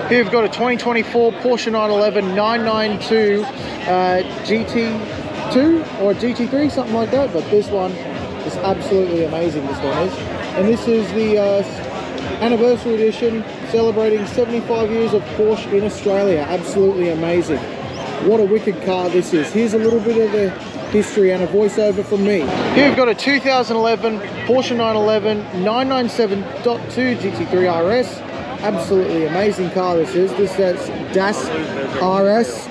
Here we've got a 2024 Porsche 911 992 GT2 or GT3, something like that. But this one is absolutely amazing, this one is. And this is the anniversary edition, celebrating 75 years of Porsche in Australia. Absolutely amazing. What a wicked car this is. Here's a little bit of the history and a voiceover from me. Here we've got a 2011 Porsche 911 997.2 GT3 RS. Absolutely amazing car this is. This is Das RS.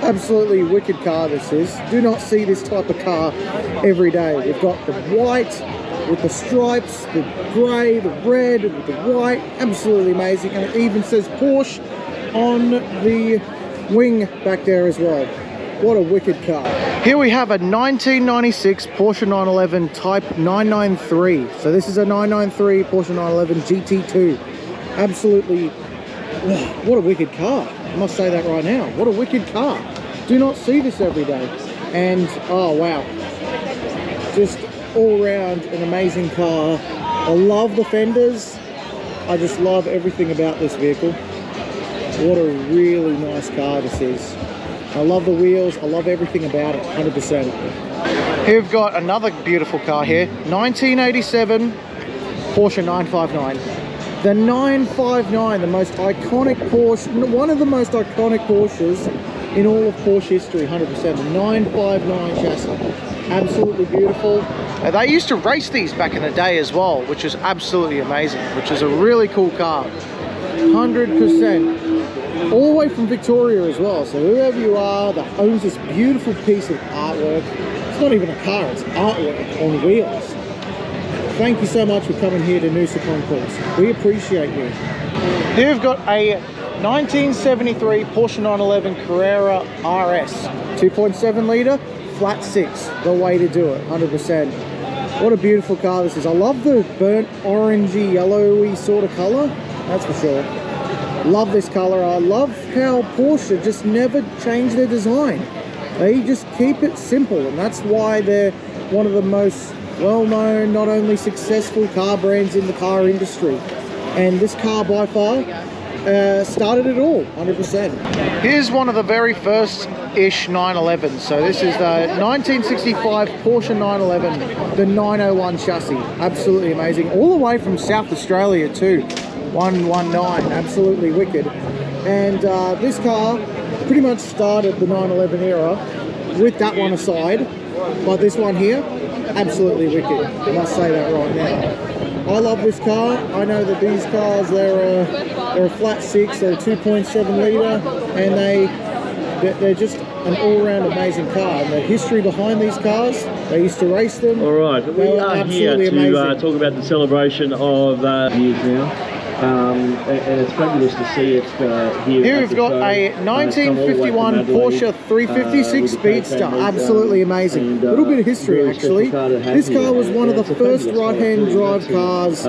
Absolutely wicked car this is. Do not see this type of car every day. We've got the white with the stripes, the grey, the red with the white. Absolutely amazing. And it even says Porsche on the wing back there as well. What a wicked car. Here we have a 1996 Porsche 911 Type 993. So this is a 993 Porsche 911 GT2. Absolutely, what a wicked car. I must say that right now. What a wicked car. Do not see this every day. And, oh wow. Just all round an amazing car. I love the fenders. I just love everything about this vehicle. What a really nice car this is. I love the wheels. I love everything about it, 100%. Here we've got another beautiful car here. 1987 Porsche 959. The 959, the most iconic Porsche, one of the most iconic Porsches in all of Porsche history, 100%. The 959 chassis. Absolutely beautiful. They used to race these back in the day as well, which is absolutely amazing, which is a really cool car. 100%. All the way from Victoria as well. So whoever you are that owns this beautiful piece of artwork, it's not even a car, it's artwork on wheels. Thank you so much for coming here to Noosa Concours. We appreciate you. Here we've got a 1973 Porsche 911 Carrera RS. 2.7 litre, flat six. The way to do it, 100%. What a beautiful car this is. I love the burnt orangey, yellowy sort of colour. That's for sure. Love this colour. I love how Porsche just never change their design. They just keep it simple, and that's why they're one of the most well-known, not only successful car brands in the car industry. And this car by far started it all, 100%. Here's one of the very first-ish 911s. So this is the 1965 Porsche 911, the 901 chassis. Absolutely amazing. All the way from South Australia too. 119, absolutely wicked. And this car pretty much started the 911 era with that one aside, but this one here, absolutely wicked. I must say that right now. I love this car. I know that these cars, they're a flat six, they're a 2.7 litre, and they're just an all-round amazing car. And the history behind these cars, they used to race them. All right, we are here to talk about the celebration of years now. And it's fabulous to see it here. Here we've got a 1951 Porsche 356 Speedster. Absolutely amazing. A little bit of history actually. This car was one of the first right-hand drive cars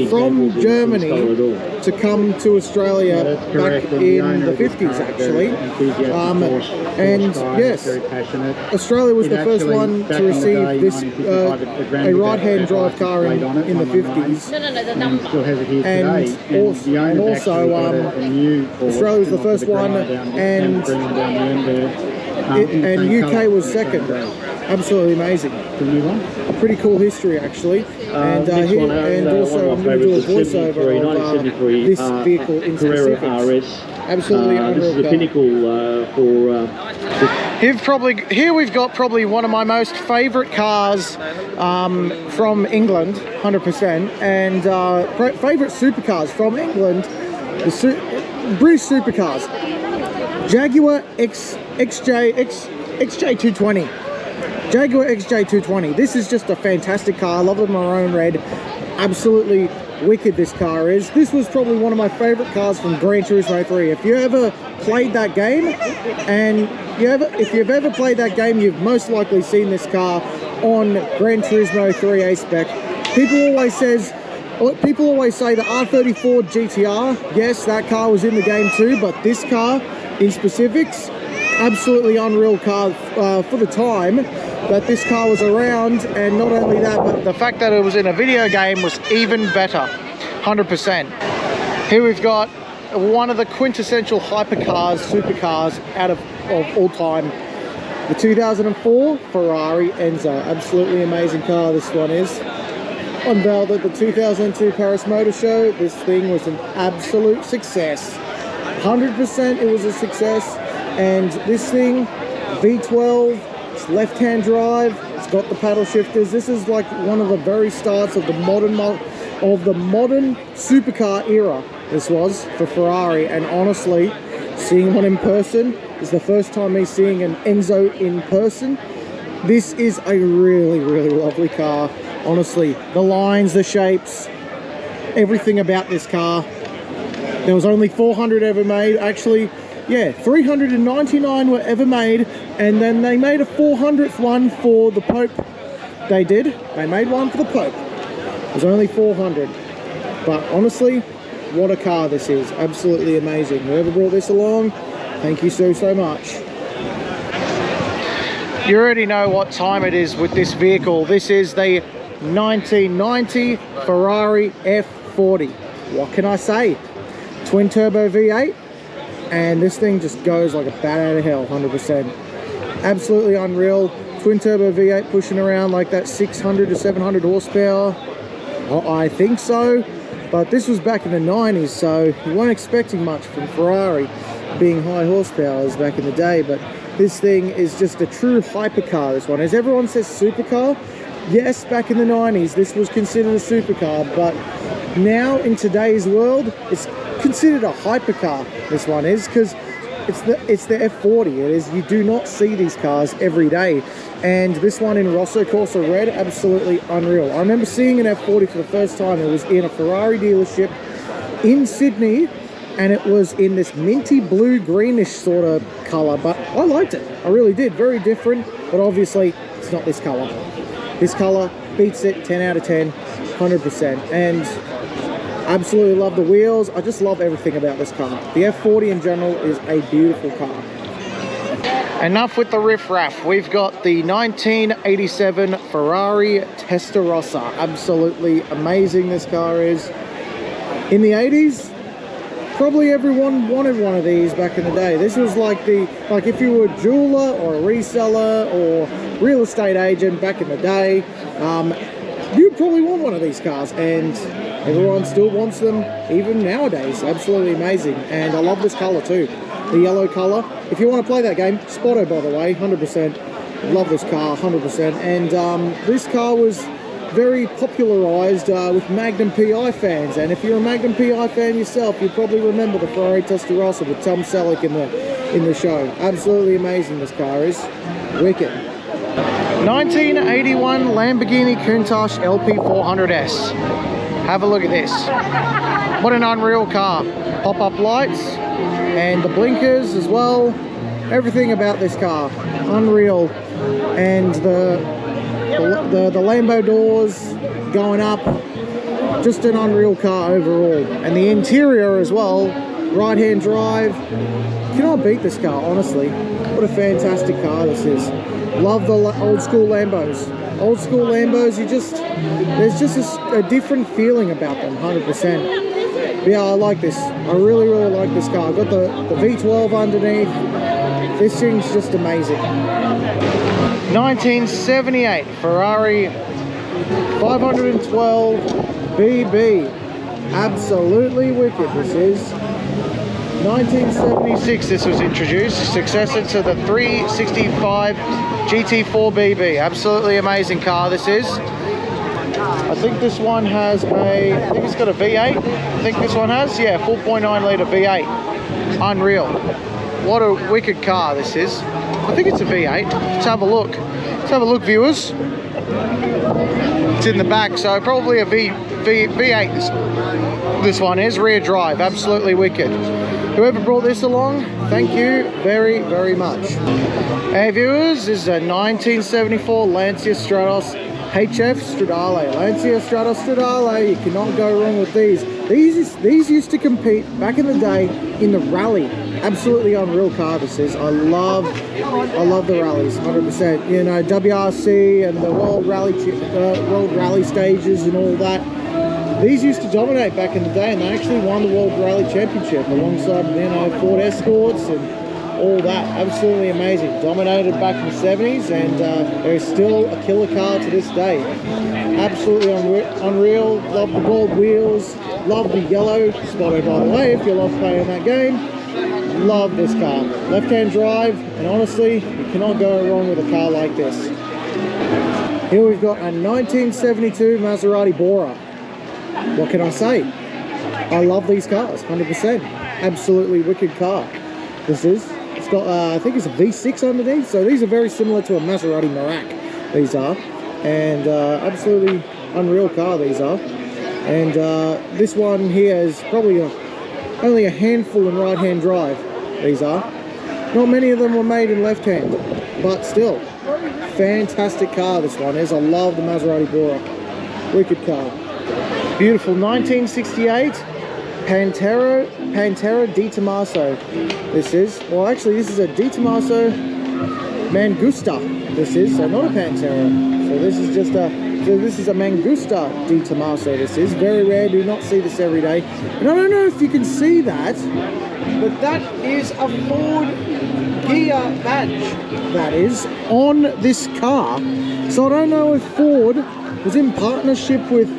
from Germany to come to Australia back in the 50s actually. And yes, Australia was the first one to receive this a right-hand drive car in the 50s. And also Australia was the first one, and UK was second. Absolutely amazing. Pretty cool history actually. And also I'm going to do a voiceover of this vehicle in specifics. Absolutely unreal. This is the pinnacle for. Here we've got probably one of my most favourite cars from England, 100%, and favourite supercars from England, the British supercars, Jaguar XJ220. Jaguar XJ220. This is just a fantastic car. I love the maroon red. Absolutely wicked this car is. This was probably one of my favourite cars from Gran Turismo 3. If you ever played that game, and if you've ever played that game, you've most likely seen this car on Gran Turismo 3 A-Spec. People always say the R34 GTR, yes, that car was in the game too, but this car in specifics, absolutely unreal car for the time that this car was around. And not only that, but the fact that it was in a video game was even better, 100%. Here we've got one of the quintessential hypercars, supercars out of all time. The 2004 Ferrari Enzo. Absolutely amazing car this one is. Unveiled at the 2002 Paris Motor Show. This thing was an absolute success. 100% it was a success. And this thing, V12, it's left-hand drive, it's got the paddle shifters. This is like one of the very starts of the modern supercar era. This was for Ferrari, and honestly, seeing one in person is the first time me seeing an Enzo in person. This is a really, really lovely car. Honestly, the lines, the shapes, everything about this car. There was only 400 ever made. Actually, yeah, 399 were ever made, and then they made a 400th one for the Pope. They did. They made one for the Pope. There's only 400. But honestly, what a car this is. Absolutely amazing. Whoever brought this along, thank you so much. You already know what time it is with this vehicle. This is the 1990 Ferrari F40. What can I say? Twin turbo V8, and this thing just goes like a bat out of hell. 100%. Absolutely unreal. Twin turbo V8 pushing around like that 600 to 700 horsepower. I think so, but this was back in the 90s, so you weren't expecting much from Ferrari being high horsepowers back in the day. But this thing is just a true hypercar, this one. As everyone says supercar, yes, back in the 90s this was considered a supercar, but now in today's world it's considered a hypercar. This one is, because it's the F40. It is. You do not see these cars every day, and this one in Rosso Corsa red, absolutely unreal. I remember seeing an F40 for the first time. It was in a Ferrari dealership in Sydney, and it was in this minty blue greenish sort of color, but I liked it. I really did. Very different, but obviously it's not this color. This color beats it 10 out of 10, 100%. And absolutely love the wheels. I just love everything about this car. The F40 in general is a beautiful car. Enough with the riff-raff. We've got the 1987 Ferrari Testarossa. Absolutely amazing this car is. In the 80s, probably everyone wanted one of these back in the day. This was like if you were a jeweler or a reseller or real estate agent back in the day, you'd probably want one of these cars, and everyone still wants them even nowadays. Absolutely amazing. And I love this color too, the yellow color. If you want to play that game, Spotto, by the way, 100%. Love this car, 100%. And this car was very popularized with Magnum PI fans, and if you're a Magnum PI fan yourself, you probably remember the Ferrari Testarossa with Tom Selleck in the show. Absolutely amazing this car is. Wicked. 1981 Lamborghini Countach LP400S. Have a look at this. What an unreal car. Pop-up lights and the blinkers as well. Everything about this car, unreal. And the Lambo doors going up, just an unreal car overall. And the interior as well, right-hand drive. You cannot beat this car, honestly. What a fantastic car this is. Love the old school Lambos. Old school Lambos, there's just a different feeling about them, 100%. Yeah, I like this. I really like this car. I've got the V12 underneath. This thing's just amazing. 1978 Ferrari 512 BB. Absolutely wicked this is. 1976 this was introduced, successor to the 365 GT4 BB. Absolutely amazing car this is. I think this one has I think it's got a V8. I think this one has, yeah, 4.9 litre V8. Unreal. What a wicked car this is. I think it's a V8. Let's have a look. Let's have a look, viewers. It's in the back, so probably a V8 this one is. Rear drive, absolutely wicked. Whoever brought this along, thank you very much. Hey viewers, this is a 1974 Lancia Stratos HF Stradale. Lancia Stratos Stradale, you cannot go wrong with these. These used to compete back in the day in the rally. Absolutely unreal car this is. I love the rallies, 100%. You know, WRC and the World Rally stages and all that. These used to dominate back in the day, and they actually won the World Rally Championship alongside, you know, Ford Escorts and all that. Absolutely amazing. Dominated back in the 70s, and there is still a killer car to this day. Absolutely unreal. Love the gold wheels. Love the yellow. Spotto, by the way, if you love playing that game. Love this car. Left-hand drive, and honestly, you cannot go wrong with a car like this. Here we've got a 1972 Maserati Bora. What can I say? I love these cars, 100%. Absolutely wicked car. This is. It's got, I think it's a V6 underneath, so these are very similar to a Maserati Merak. These are, and absolutely unreal car these are. And this one here is probably only a handful in right-hand drive. These are. Not many of them were made in left-hand, but still, fantastic car this one is. I love the Maserati Bora. Wicked car. Beautiful 1968 Pantera Di Tommaso. This is, well actually this is a Di Tommaso Mangusta. This is, so not a Pantera. So this is just a, so this is a Mangusta Di Tommaso. This is very rare, do not see this every day. And I don't know if you can see that, but that is a Ford gear badge that is on this car. So I don't know if Ford was in partnership with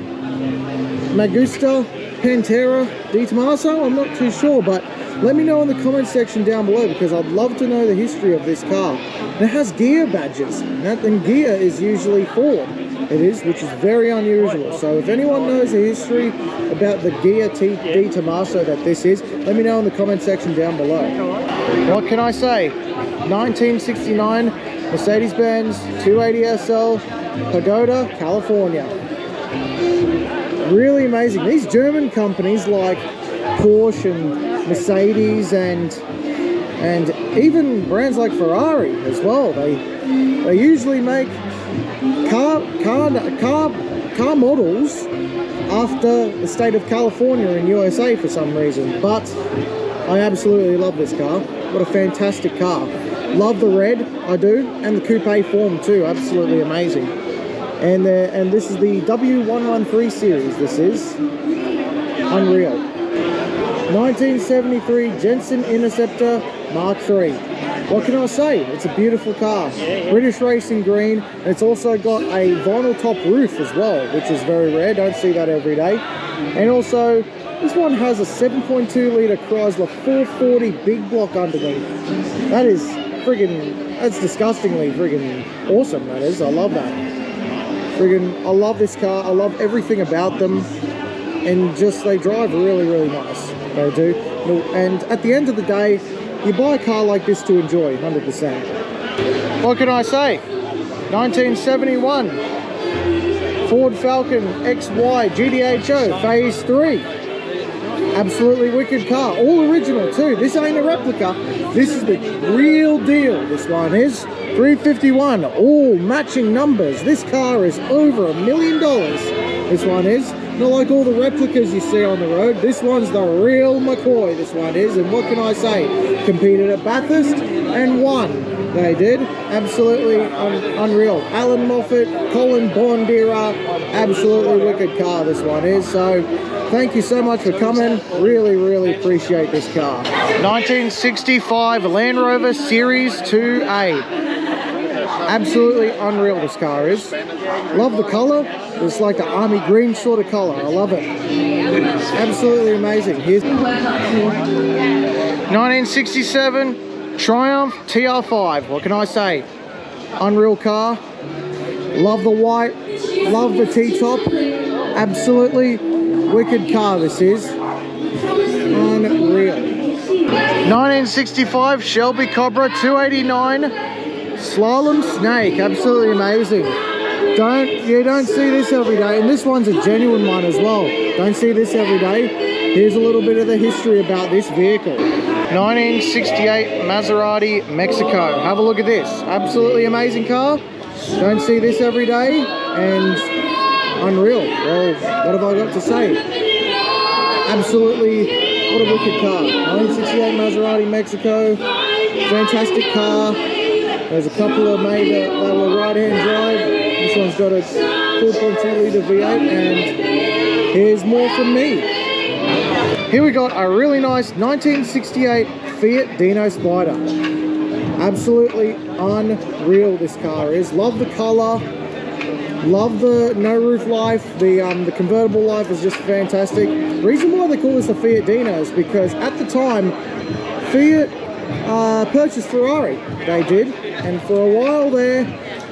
Mangusta, Pantera, Di Tommaso, I'm not too sure, but let me know in the comment section down below, because I'd love to know the history of this car. And it has gear badges, and gear is usually Ford. It is, which is very unusual. So if anyone knows the history about the gear Di Tommaso that this is, let me know in the comment section down below. What can I say? 1969 Mercedes-Benz 280 SL, Pagoda, California. Really amazing. These German companies like Porsche and Mercedes and even brands like Ferrari as well, they usually make car models after the state of California in USA for some reason. But I absolutely love this car. What a fantastic car. Love the red, I do, and the coupe form too. Absolutely amazing. And this is the W113 series. This is unreal. 1973 Jensen Interceptor Mark III. What can I say? It's a beautiful car. British racing green. And it's also got a vinyl top roof as well, which is very rare. Don't see that every day. And also, this one has a 7.2 litre Chrysler 440 big block underneath. That is friggin', that's disgustingly friggin' awesome, that is. I love that. Friggin', I love this car. I love everything about them. And just, they drive really, really nice. They do. And at the end of the day, you buy a car like this to enjoy, 100%. What can I say? 1971 Ford Falcon XY GTHO Phase 3. Absolutely wicked car. All original too. This ain't a replica. This is the real deal. This one is 351. All matching numbers. This car is over $1 million. This one is. Not like all the replicas you see on the road. This one's the real McCoy, this one is. And what can I say? Competed at Bathurst and won. They did. Absolutely unreal. Alan Moffat, Colin Bond era. Absolutely wicked car, this one is. So thank you so much for coming. Really, really appreciate this car. 1965 Land Rover Series 2A. Absolutely unreal this car is. Love the color. It's like the army green sort of color. I love it. Absolutely amazing. Here's 1967 Triumph TR5. What can I say? Unreal car. Love the white. Love the T-top. Absolutely wicked car this is. Unreal. 1965 Shelby Cobra 289 Slalom Snake. Absolutely amazing. You don't see this every day, and this one's a genuine one as well. Don't see this every day. Here's a little bit of the history about this vehicle. 1968 Maserati Mexico. Have a look at this. Absolutely amazing car. Don't see this every day, and unreal. Well, what have I got to say? Absolutely, what a wicked car. 1968 Maserati Mexico. Fantastic car. There's a couple of made that were right-hand drive. This one's got a 4.2 litre V8 and Here's more from me. Here we got a really nice 1968 Fiat Dino Spider. Absolutely unreal this car is. Love the color. Love the no roof life. The convertible life is just fantastic. The reason why they call this a Fiat Dino is because at the time Fiat purchased Ferrari. They did, and for a while there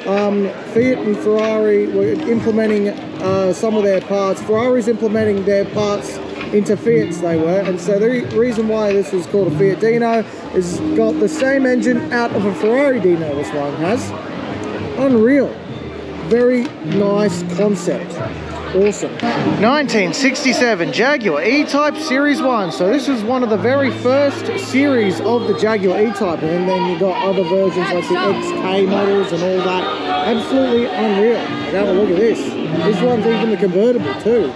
Fiat and Ferrari were implementing some of their parts. Ferrari's implementing their parts into Fiats, they were, and so the reason why this is called a Fiat Dino is got the same engine out of a Ferrari Dino this one has. Unreal. Very nice concept. Awesome. 1967 Jaguar E-Type Series 1. So this is one of the very first series of the Jaguar E-Type, and then you've got other versions like the XK models and all that. Absolutely unreal. Have a look at this. This one's even the convertible too.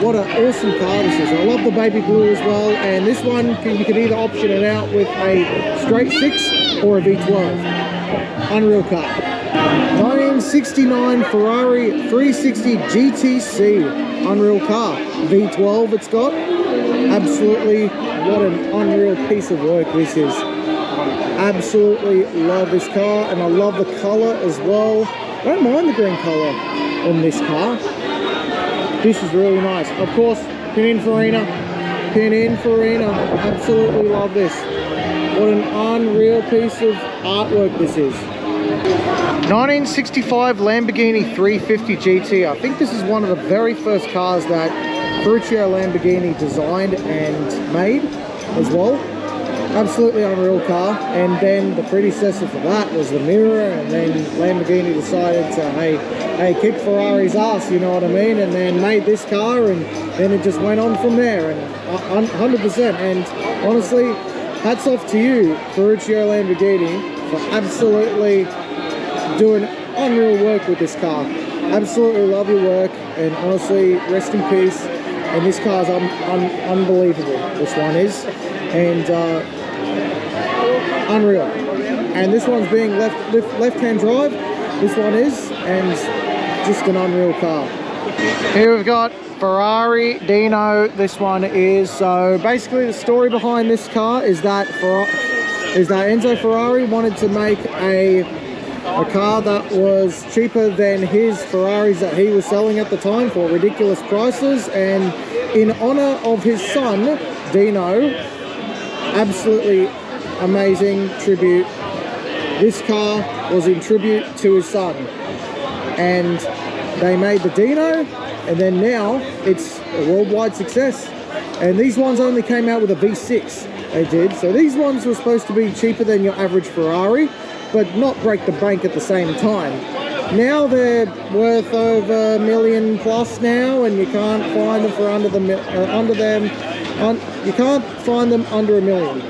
What an awesome car this is. I love the baby blue as well, and this one you can either option it out with a straight 6 or a V12. Unreal car. 1969 Ferrari 360 GTC. Unreal car. V12 it's got. Absolutely, what an unreal piece of work this is. Absolutely love this car, and I love the color as well. I don't mind the green color on this car. This is really nice. Of course, Pininfarina. Absolutely love this. What an unreal piece of artwork this is. 1965 Lamborghini 350 GT. I think this is one of the very first cars that Ferruccio Lamborghini designed and made as well. Absolutely unreal car. And then the predecessor for that was the Mirror, and then Lamborghini decided to, hey, kick Ferrari's ass, you know what I mean, and then made this car, and then it just went on from there, and 100%. And honestly, hats off to you, Ferruccio Lamborghini, for absolutely doing unreal work with this car. Absolutely love your work, and honestly, rest in peace. And this car's unbelievable, this one is, and unreal. And this one's being left-hand drive, this one is, and just an unreal car. Here we've got Ferrari Dino. This one is, so basically the story behind this car is that Enzo Ferrari wanted to make a car that was cheaper than his Ferraris that he was selling at the time for ridiculous prices, and in honor of his son Dino, absolutely amazing tribute. This car was in tribute to his son, and they made the Dino, and then now it's a worldwide success. And these ones only came out with a V6, they did. So these ones were supposed to be cheaper than your average Ferrari, but not break the bank at the same time. Now they're worth over $1 million plus now, and you can't find them for you can't find them under $1 million.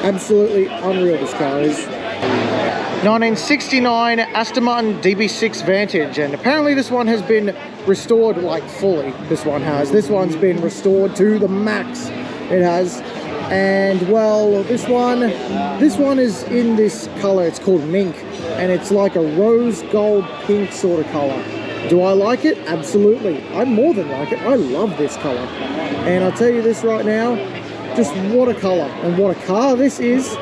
Absolutely unreal this car is. 1969 Aston Martin DB6 Vantage, and apparently this one has been restored like fully. This one has. This one's been restored to the max. It has. And well, this one is in this color. It's called mink, and it's like a rose gold pink sort of color. Do I like it? Absolutely. I more than like it. I love this color, and I'll tell you this right now, just what a color and what a car this is.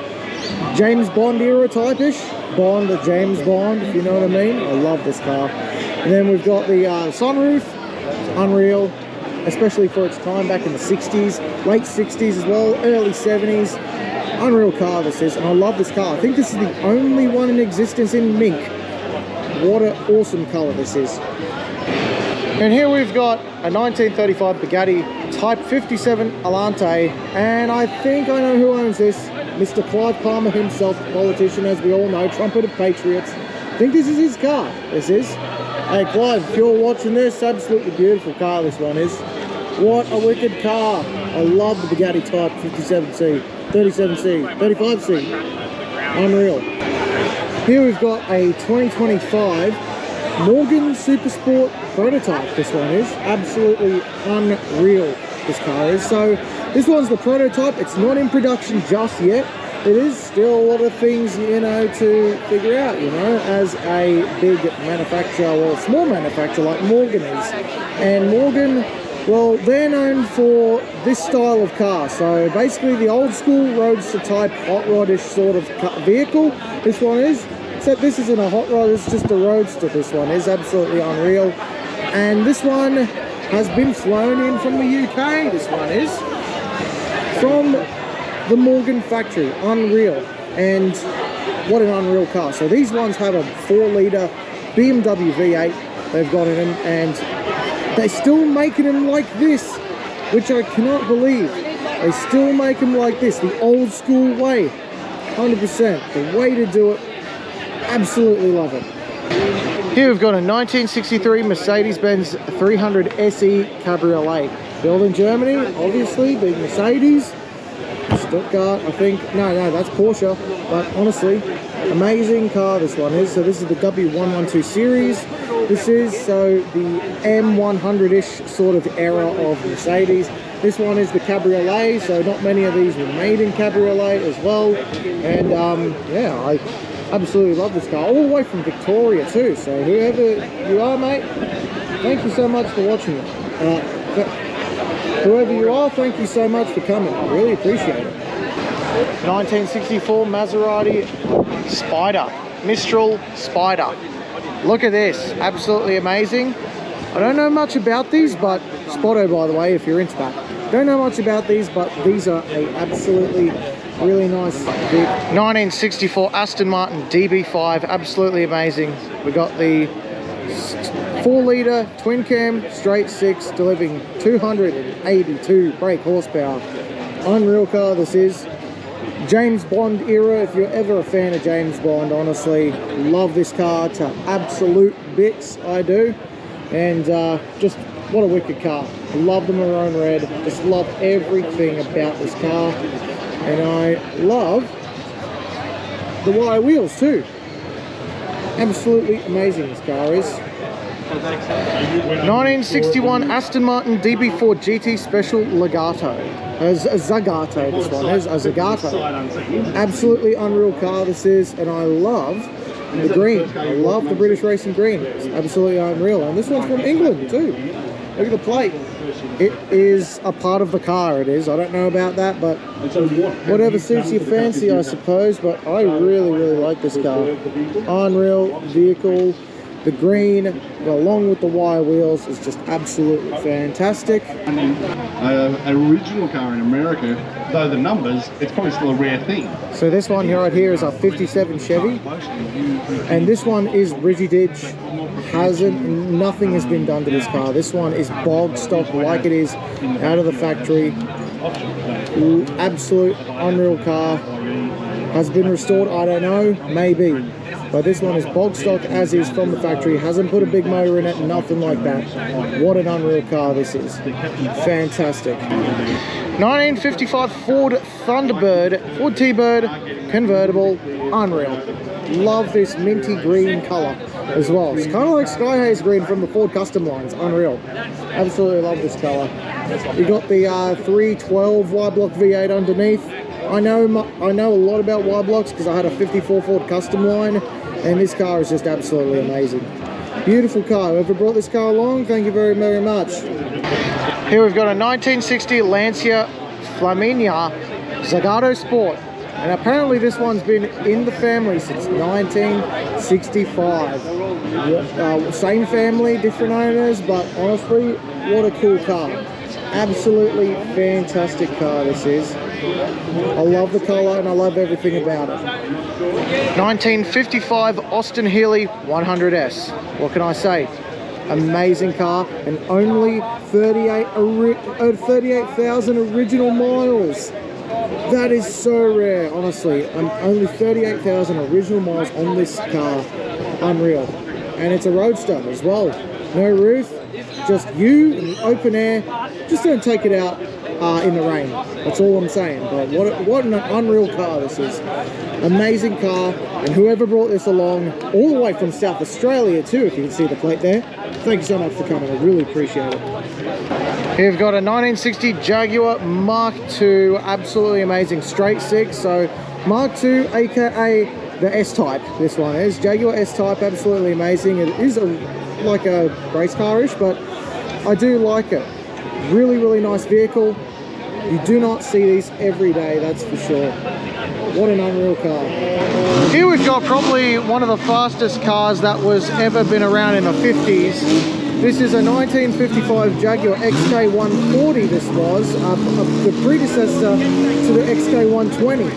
James Bond era type-ish. Bond, James Bond, if you know what I mean. I love this car. And then we've got the sunroof. Unreal, especially for its time back in the 60s, late 60s as well, early 70s. Unreal car this is, and I love this car. I think this is the only one in existence in mink. What an awesome color this is. And here we've got a 1935 Bugatti Type 57 Alante, and I think I know who owns this. Mr. Clive Palmer himself, politician, as we all know, trumpet of patriots. I think this is his car, this is. Hey Clive, if you're watching this, absolutely beautiful car this one is. What a wicked car. I love the Bugatti Type 57C, 37C, 35C. Unreal. Here we've got a 2025 Morgan Supersport prototype. This one is absolutely unreal, this car is. So this one's the prototype. It's not in production just yet. It is still a lot of things, you know, to figure out, you know, as a big manufacturer or a small manufacturer like Morgan is. And Morgan, well, they're known for this style of car. So basically the old school roadster type hot rodish sort of vehicle, this one is. Except this isn't a hot rod, it's just a roadster. This one is absolutely unreal. And this one has been flown in from the UK. This one is from the Morgan factory. Unreal. And what an unreal car. So these ones have a 4-litre BMW V8 they've got in them, and they're still making them like this, which I cannot believe. They still make them like this, the old school way. 100%, the way to do it. Absolutely love it. Here we've got a 1963 Mercedes-Benz 300 SE Cabriolet. Built in Germany, obviously, big Mercedes. Stuttgart, I think. No, that's Porsche. But honestly, amazing car this one is. So this is the W112 series. This is so the M100-ish sort of era of Mercedes. This one is the Cabriolet, so not many of these were made in Cabriolet as well. And yeah, I absolutely love this car, all the way from Victoria too. So whoever you are, mate, thank you so much for watching it. Whoever you are, thank you so much for coming. I really appreciate it. 1964 Maserati Spider, Mistral Spider. Look at this, absolutely amazing. I don't know much about these, but Spotto, by the way, if you're into that. Don't know much about these, but these are a absolutely really nice vehicle. 1964 Aston Martin DB5, absolutely amazing. We got the 4-litre twin cam straight 6, delivering 282 brake horsepower. Unreal car this is. James Bond era, if you're ever a fan of James Bond, honestly, love this car to absolute bits, I do. And just what a wicked car. I love the maroon red, just love everything about this car. And I love the wire wheels too. Absolutely amazing this car is. 1961 Aston Martin DB4 GT Special Legato. As a Zagato, this one is a Zagato. Absolutely unreal car this is, and I love the green. I love the British racing green. It's absolutely unreal. And this one's from England too. Look at the plate. It is a part of the car, it is. I don't know about that, but whatever suits your fancy, I suppose. But I really like this car. Unreal vehicle. The green, along with the wire wheels, is just absolutely fantastic. An original car in America, though the numbers, it's probably still a rare thing. So this one right here is a 57 Chevy, and this one is Ridgy Ditch. Nothing has been done to this car. This one is bog stock like it is out of the factory. Absolute unreal car. Has been restored, I don't know, maybe. But this one is bog stock as is from the factory. Hasn't put a big motor in it, nothing like that. What an unreal car this is. Fantastic. 1955 Ford Thunderbird, Ford T-Bird, convertible, unreal. Love this minty green color as well. It's kind of like Sky Haze green from the Ford Custom lines, unreal. Absolutely love this color. You got the 312 Y-block V8 underneath. I know a lot about Y-blocks because I had a 54 Ford Custom line, and this car is just absolutely amazing. Beautiful car. Whoever brought this car along, thank you very much. Here we've got a 1960 Lancia Flaminia Zagato Sport, and apparently this one's been in the family since 1965. Same family, different owners, but honestly, what a cool car. Absolutely fantastic car this is. I love the colour and I love everything about it. 1955 Austin Healey 100S. What can I say? Amazing car, and only 38,000 original miles. That is so rare, honestly. Only 38,000 original miles on this car. Unreal. And it's a roadster as well. No roof, just you in the open air. Just don't take it out in the rain. That's all I'm saying. But what an unreal car this is. Amazing car, and whoever brought this along, all the way from South Australia too, if you can see the plate there. Thank you so much for coming. I really appreciate it. Here we've got a 1960 Jaguar Mark II. Absolutely amazing. Straight 6. So Mark II, aka the S-Type. This one is Jaguar S-Type. Absolutely amazing. It is like a race car-ish, but I do like it. Really, really nice vehicle. You do not see these every day, that's for sure. What an unreal car. Here we've got probably one of the fastest cars that was ever been around in the 50s. This is a 1955 Jaguar XK140 this was, the predecessor to the XK120.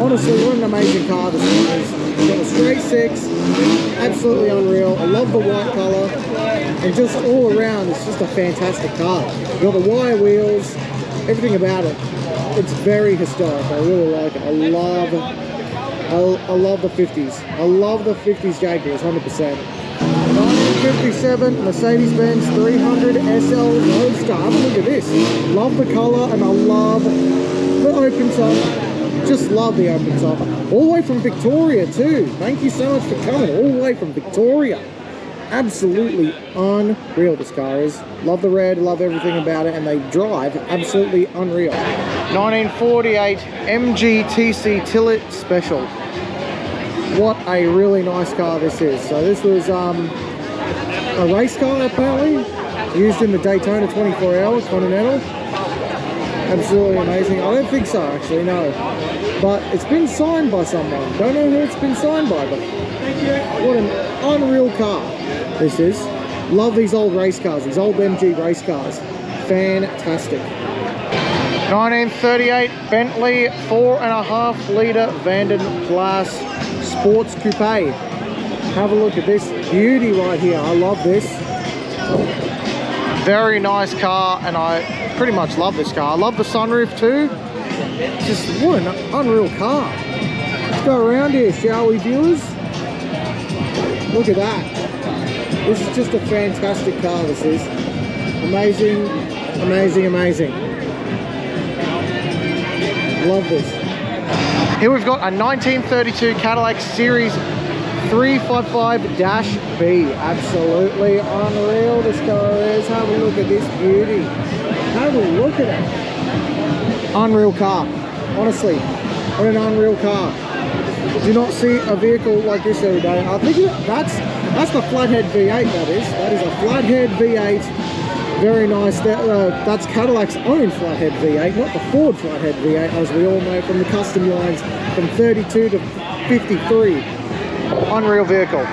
Honestly, what an amazing car this one is. It's got a straight six, absolutely unreal. I love the white colour, and just all around, it's just a fantastic car. You've got the wire wheels, everything about it. It's very historic. I really like it. I love the 50s. I love the 50s Jaguars, 100%. 1957 Mercedes-Benz 300 SL Roadster. Have a look at this. Love the colour, and I love the open top. Just love the open top. All the way from Victoria too. Thank you so much for coming. All the way from Victoria. Absolutely unreal this car is. Love the red, love everything about it, and they drive absolutely unreal. 1948 MGTC Tillet Special. What a really nice car this is. So this was a race car apparently, used in the Daytona 24-hour Continental. Absolutely amazing. I don't think so actually, no. But it's been signed by someone. Don't know who it's been signed by, but what an unreal car this is. Love these old race cars, these old MG race cars. Fantastic. 1938 Bentley 4.5 litre Vanden Plas Sports Coupe. Have a look at this beauty right here. I love this. Very nice car, and I pretty much love this car. I love the sunroof too. Just what an unreal car. Let's go around here, shall we, viewers? Look at that. This is just a fantastic car, this is. Amazing, amazing, amazing. Love this. Here we've got a 1932 Cadillac Series 355-B. Absolutely unreal this car is. Have a look at this beauty. Have a look at it. Unreal car. Honestly, what an unreal car. Do not see a vehicle like this every day. I think that's the flathead V8, that is. That is a flathead V8. Very nice. That's Cadillac's own flathead V8, not the Ford flathead V8, as we all know from the custom lines from 32 to 53. Unreal vehicle.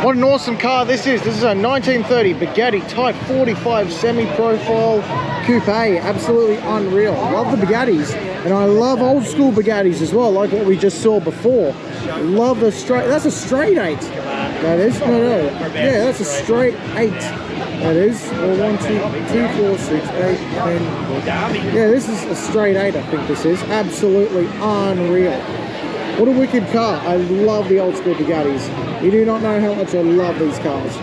What an awesome car this is. This is a 1930 Bugatti Type 45 semi-profile coupe. Absolutely unreal. Love the Bugattis, and I love old school Bugattis as well, like what we just saw before. Love the straight. That's a straight 8. That is. No. Yeah, that's a straight 8. That is. Well, 1, 2, 4, 6, 8, 10. Yeah, this is a straight 8. I think this is absolutely unreal. What a wicked car. I love the old school Bugattis. You do not know how much I love these cars.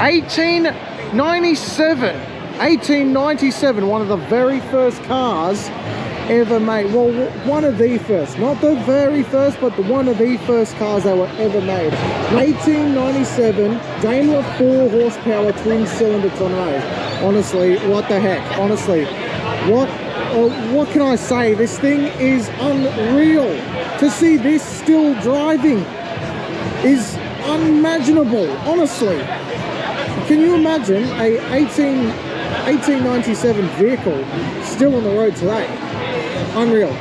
1897, one of the very first cars ever made. Well, one of the first. Not the very first, but one of the first cars that were ever made. 1897, Daimler 4 horsepower twin cylinder tonneau. Honestly, what the heck? Honestly, what can I say? This thing is unreal. To see this still driving is unimaginable, honestly. Can you imagine a 1897 vehicle still on the road today? Unreal.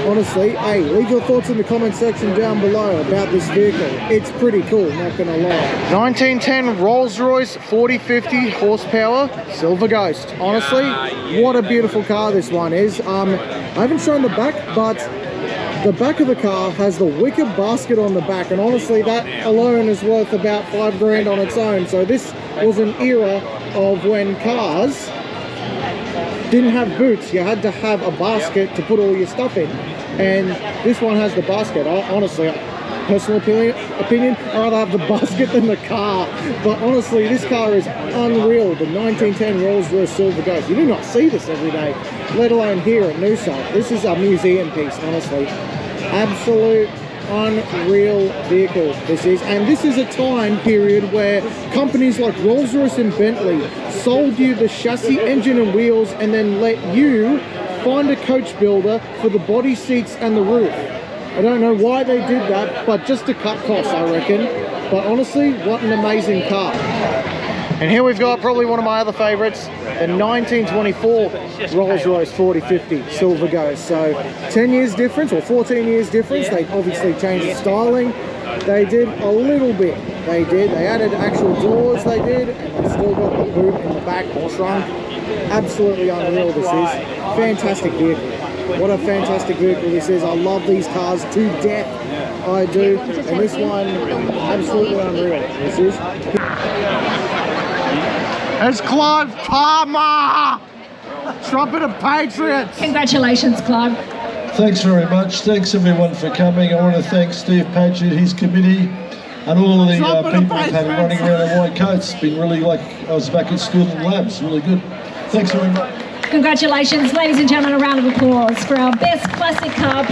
Honestly, hey, leave your thoughts in the comment section down below about this vehicle. It's pretty cool, not gonna lie. 1910 Rolls-Royce 4050 horsepower Silver Ghost. Honestly, what a beautiful car this one is. I haven't shown the back, but the back of the car has the wicker basket on the back, and honestly that alone is worth about $5 grand on its own. So this was an era of when cars didn't have boots. You had to have a basket to put all your stuff in, and this one has the basket. Honestly, personal opinion, I'd rather have the basket than the car. But honestly, this car is unreal. The 1910 Rolls-Royce Silver Ghost. You do not see this every day, let alone here at Noosa. This is a museum piece, honestly. Absolute unreal vehicle this is. And this is a time period where companies like Rolls-Royce and Bentley sold you the chassis, engine and wheels, and then let you find a coach builder for the body seats and the roof. I don't know why they did that, but just to cut costs, I reckon. But honestly, what an amazing car. And here we've got probably one of my other favourites, the 1924 Rolls-Royce 4050 Silver Ghost. So 10 years difference, or 14 years difference. They obviously changed the styling. They did a little bit. They added actual doors, they did, and they still got the boot in the back, the trunk. Absolutely unreal this is. Fantastic vehicle. What a fantastic vehicle this is. I love these cars to death. I do. And this one, absolutely unreal. This is. It's Clive Palmer! Trumpet of Patriots! Congratulations, Clive. Thanks very much. Thanks everyone for coming. I want to thank Steve Patriot, his committee, and all of the people who've had running around in white coats. It's been really like I was back at school in labs. Really good. Thanks very much. Congratulations, ladies and gentlemen, a round of applause for our best classic car.